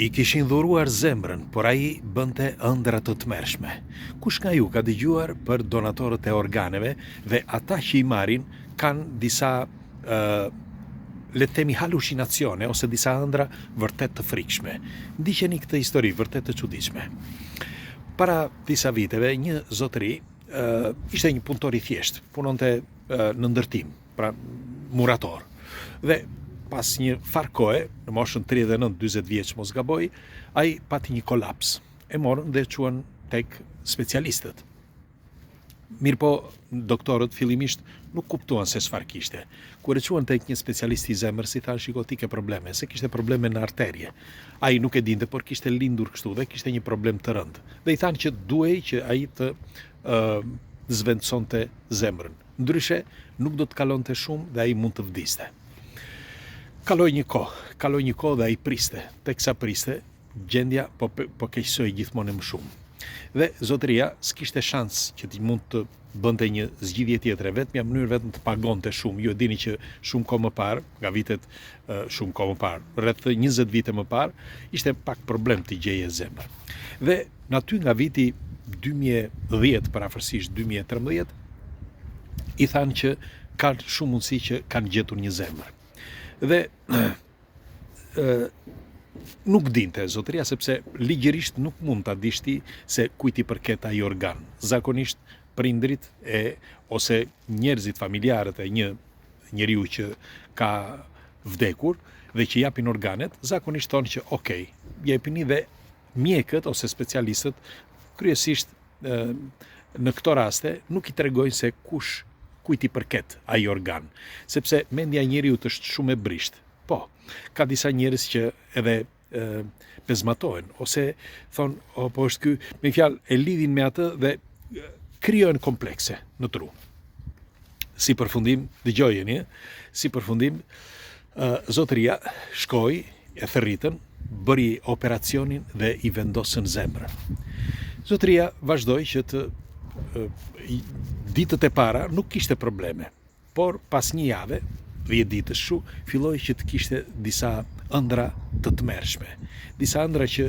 I kishin dhuruar zemrën, por ai bënte ëndra të tmerrshme. Kush nga ju ka dëgjuar për donatorët e organeve dhe ata që i marrin kanë disa le të themi halucinacione ose disa ëndra vërtet të frikshme. Ndiqeni këtë histori vërtet të çuditshme. Para disa viteve një zotëri ishte një punëtor i thjesht, punonte në ndërtim, pra murator. Dhe pas një farë kohe, në moshën 39-40 vjeç mos gaboj, ai pati një kolaps. E morën dhe quan tek specialistët. Mirë po, doktorët fillimisht nuk kuptuan se çfarë kishte. Kur e quan tek një specialist i zemrës, i thanë shiko ti ke probleme, se kishte probleme në arterje. Ai nuk e dinte, por kishte lindur kështu dhe kishte një problem të rëndë. Dhe i thanë që duhej që ai të zvendësonte zemrën. Ndryshe, nuk do të kalonte shumë dhe ai mund të vdiste. Kaloi një kohë dhe ai priste. Teksa priste, gjendja po keqsoi gjithmonë më shumë. Dhe zotëria s'kishte shans që ti mund të bënte një zgjidhje tjetër, vetëm mënyrë vetëm të pagonte shumë. Ju e dini që shumë kohë më parë, nga vitet shumë kohë më parë, rreth 20 vite më parë, ishte pak problem të gjeje zemër. Dhe naty nga viti 2010, parafërsisht 2013, i thanë që ka shumë mundësi që kanë gjetur një zemër. Dhe nuk dinte zotëria, sepse ligjërisht nuk mund ta dishti se kujt i përket ai organ. Zakonisht prindrit ose njerëzit familjarët e një njeriu që ka vdekur dhe që japin organet, zakonisht thonë që okej, jepini, dhe mjekët ose specialistët kryesisht në këto raste nuk i tregojnë se kujt i përket ai organ, sepse mendja e njeriut është shumë e brisht. Po, ka disa njerëz që edhe pezmatohen ose thon, po është ky, me fjalë e lidhin me atë dhe krijojnë komplekse në tru. Si përfundim, dëgjojeni, zotëria shkoi, e thërritën, bëri operacionin dhe i vendosën zemrën. Zotëria vazhdoi që të ditët e para nuk kishte probleme, por pas një jave, 10 ditësh shu, filloi që të kishte disa ëndra të tmerrshme. Disa ëndra që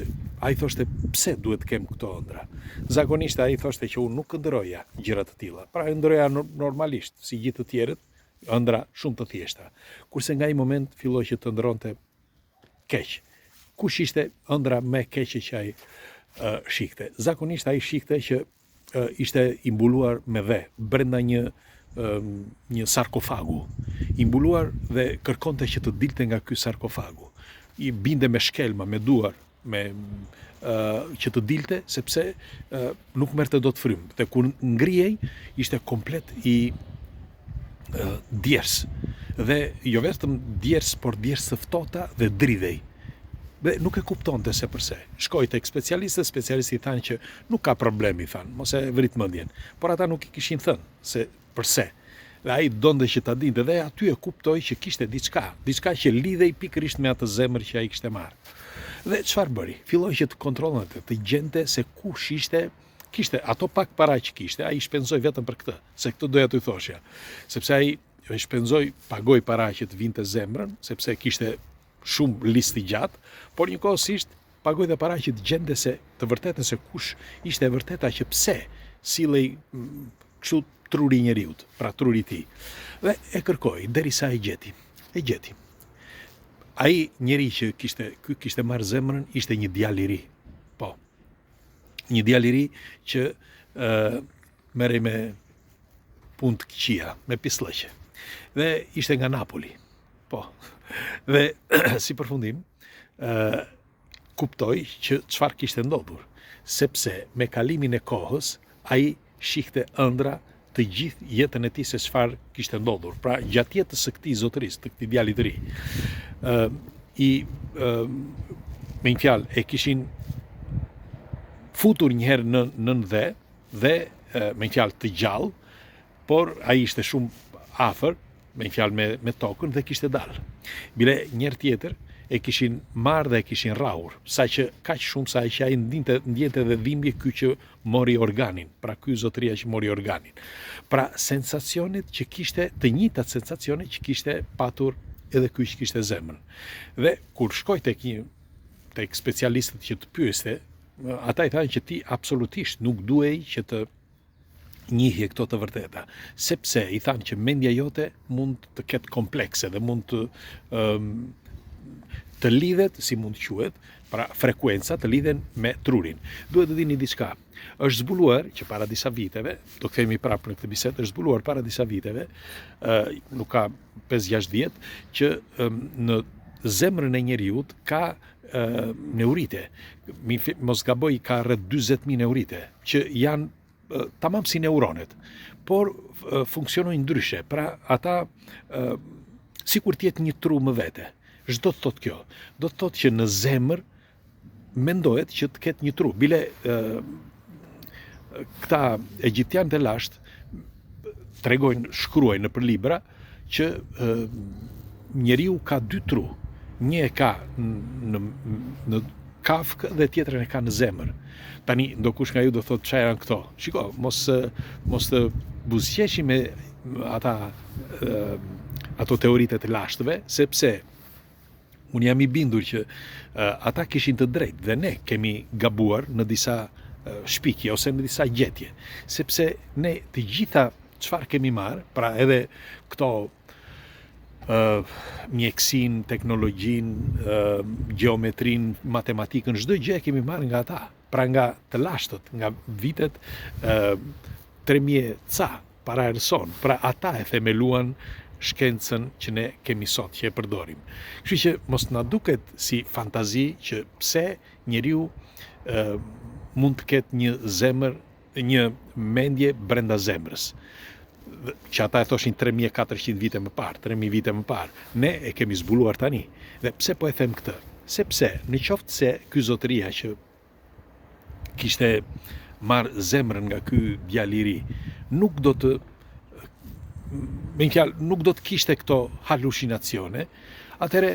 ai thoshte pse duhet të kem këto ëndra. Zakonisht ai thoshte që unë nuk ëndroja gjëra të tilla. Pra ëndroja normalisht, si gjithë të tjerët, ëndra shumë të thjeshta. Kurse nga ai moment filloi që të ëndronte keq. Kush ishte ëndra më e keqe që ai shikte? Zakonisht ai shikte që ishte i mbuluar me dhe brenda një sarkofagu. I mbuluar dhe kërkonte që të dilte nga ky sarkofagu. I binde me shkelma, me duar, që të dilte, sepse nuk merrte dot frymë. Dhe kur ngrihej, ishte komplet i djers. Dhe jo vetëm djers, por djers të ftohta dhe dridhej. Dhe nuk e kuptonte se përse. Shkoi tek specialisti thanë që nuk ka problem, i thanë, mos e vrit mendjen. Por ata nuk i kishin thënë se përse. Dhe ai donte që ta dinte dhe aty e kuptoi që kishte diçka që lidhej pikërisht me atë zemër që ai kishte marrë. Dhe çfarë bëri? Filloi që të kontrollonte, të gjente se kush kishte ato pak para që kishte, ai shpenzoi vetëm për këtë, se këtë doja t'u thoshja. Sepse ai pagoi para që të vinte zemrën, sepse kishte shumë listë gjatë, por njëkohësisht pagoi dhe para që të gjente se të vërtetën se kush ishte e vërteta që pse sillej kështu truri i njeriut, pra truri i tij. Dhe e kërkoi derisa e gjeti. Ai njeri që kishte marrë zemrën ishte një djalë i ri. Po. Një djalë i ri që merrej me punë të këqija, me pislëqe. Dhe ishte nga Napoli. Po. Dhe si përfundim, kuptoi që çfarë kishte ndodhur, sepse me kalimin e kohës ai shihte ëndra të gjithë jetën e tij se çfarë kishte ndodhur. Pra gjatë jetës së këtij zotërisë, të këtij djalit të ri, me një fjalë e kishin futur një herë në dhe me një fjalë të gjallë, por ai ishte shumë afër, me një fjalë me tokën, dhe kishte dalë. Bile njëherë tjetër e kishin marrë dhe e kishin rrahur, saqë kaq shumë sa që ai ndjente dhe dhimbje ky që mori organin, pra ky zotëria që mori organin. Pra sensacionet që kishte, të njëjtat sensacione që kishte patur edhe ky që kishte zemrën. Dhe kur shkoi tek një tek specialistët që të pyeste, ata i thanë që ti absolutisht nuk duhej që të njihje këto të vërteta, sepse i thanë që mendja jote mund të ketë komplekse dhe mund të lidhet, si mund të quhet, pra frekuenca të lidhen me trurin. Duhet të dini diçka. Është zbuluar që para disa viteve, do kthehemi prapë në këtë bisedë, është zbuluar para disa viteve, nuk ka 5-6 vjet, që në zemrën e njeriut ka neurite. Mos gaboj, ka rreth 40.000 neurite, që janë tamam si neuronet, por funksionojnë ndryshe. Pra ata sikur të jetë një tru më vete. Ç'do të thotë kjo? Do të thotë që në zemër mendohet që të ketë një tru. Bile këta egjiptianët e lashtë tregojnë, shkruajnë nëpër libra që njeriu ka 2 tru. Një e ka në kafkë dhe tjetrën e ka në zemër. Tani ndokush nga ju do thotë çfarë janë këto. Shiko, mos të buzëqeshi me ato teoritë të lashtëve, sepse unë jam i bindur që ata kishin të drejtë dhe ne kemi gabuar në disa shpikje ose në disa gjetje, sepse ne të gjitha çfarë kemi marrë, pra edhe këto mjekësin, teknologjin, geometrin, matematikën, çdo gjë e kemi marrë nga ata, pra nga të lashtët, nga vitet 3000 ca para erëson, pra ata e themeluan shkencën që ne kemi sot, që e përdorim. Kështu që mos na duket si fantazi që pse njeriu mund të ketë një zemër, një mendje brenda zemrës. Që ata e thoshin 3400 vite më parë, 3000 vite më parë. Ne e kemi zbuluar tani. Dhe pse po e them këtë? Sepse në qoftë se ky zotëria që kishte marrë zemrën nga ky djalë i ri, nuk do të nuk do të kishte këto halucinacione, atëre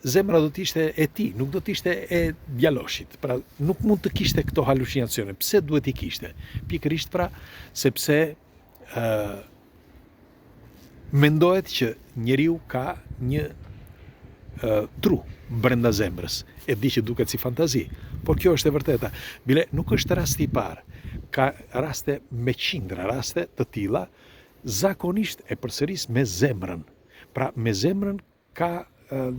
zemra do të ishte e tij, nuk do të ishte e djaloshit. Pra nuk mund të kishte këto halucinacione. Pse duhet i kishte? Pikërisht pra sepse mendohet që njeriu ka një tru brenda zemrës. E di që duket si fantazi, por kjo është e vërteta. Bile nuk është rasti i parë. Ka raste me qindra raste të tilla, zakonisht e përsëris me zemrën. Pra me zemrën ka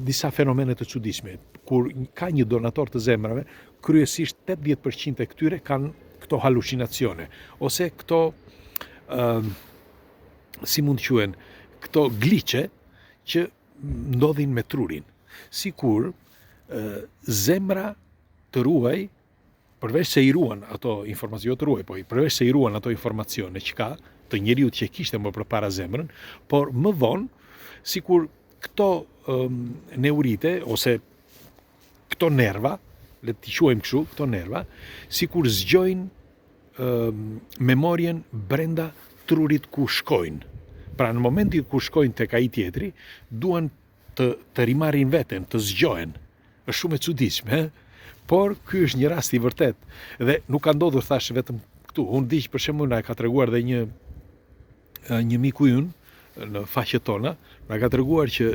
disa fenomene të çuditshme. Kur ka një donator të zemrave, kryesisht 80% e këtyre kanë këto halucinacione, ose këto si mund të quhen, këto gliqe që ndodhin me trurin. Sikur zemra të ruaj, përveç se i ruan ato informacione, të ruaj, po përveç se i ruan ato informacione që ka të njeriut që kishte më përpara zemrën, por më vonë, sikur këto neurite ose këto nerva, le t'i quajmë kështu, këto nerva, sikur zgjojnë memorien brenda trurit ku shkojnë. Pra në momentin ku shkojnë tek ai tjetri, duan të rimarrin veten, të zgjohen. Është shumë e çuditshme, por ky është një rast i vërtet dhe nuk ka ndodhur thash vetëm këtu. Unë di që për shembull na ka treguar dhe një miku ynë në faqet tona, na ka treguar që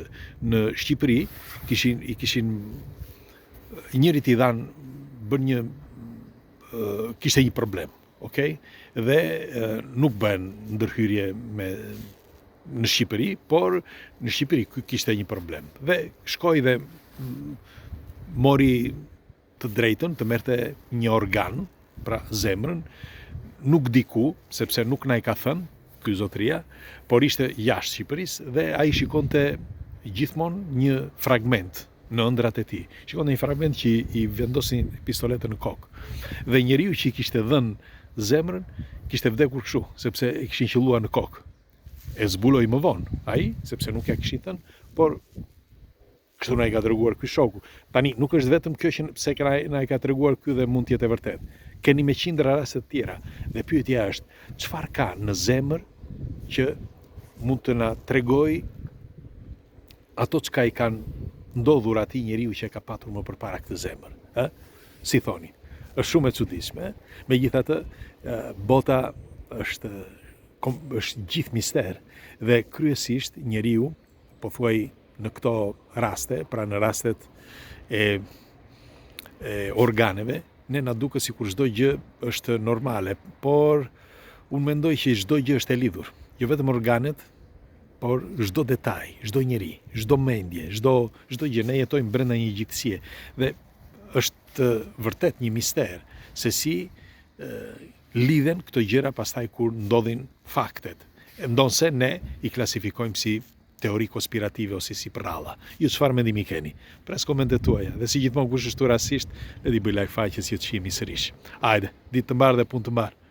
në Shqipëri i kishin njërit i bën kishte një problem, okay? Dhe nuk bën ndërhyrje në Shqipëri, por në Shqipëri kishte një problem. Dhe shkoi dhe mori të drejtën të merrte një organ, pra zemrën, nuk di ku, sepse nuk na i ka thënë ky zotëria, por ishte jashtë Shqipërisë dhe ai shikonte gjithmonë një fragment në ëndrat e tij. Shikonte një fragment që i vendosin pistoletën në kokë. Dhe njeriu që i kishte dhënë zemrën kishte vdekur kështu, sepse e kishin qelluar në kokë. E zbuloi më vonë ai, sepse nuk ja kishin thënë, por kështu na i ka treguar ky shoku. Tani nuk është vetëm kjo që pse na i ka treguar ky dhe mund të jetë e vërtetë. Keni me qindra raste të tjera. Dhe pyetja është, çfarë ka në zemër që mund të na tregoj ato çka i kanë ndodhur atij njeriu që ka patur më përpara këtë zemër, ë? Si thoni, është shumë e çuditshme. Megjithatë, bota është gjithë mister dhe kryesisht njeriu, po thuaj në këto raste, pra në rastet e organeve, ne na duket sikur çdo gjë është normale, por unë mendoj që çdo gjë është e lidhur. Jo vetëm organet, por çdo detaj, çdo njeri, çdo mendje, çdo gjë. Ne jetojmë brenda një gjithësie dhe është vërtet një mister se si lidhen këto gjëra pastaj kur ndodhin faktet. Ndonse ne i klasifikojmë si teori konspirative ose si prralla. Ju çfarë mendimi keni? Pres komentet tuaja. Dhe si gjithmonë kush është rastisht, le di bëj like faqes që të shihemi sërish. Hajde, ditë të mbarë dhe punë të mbarë.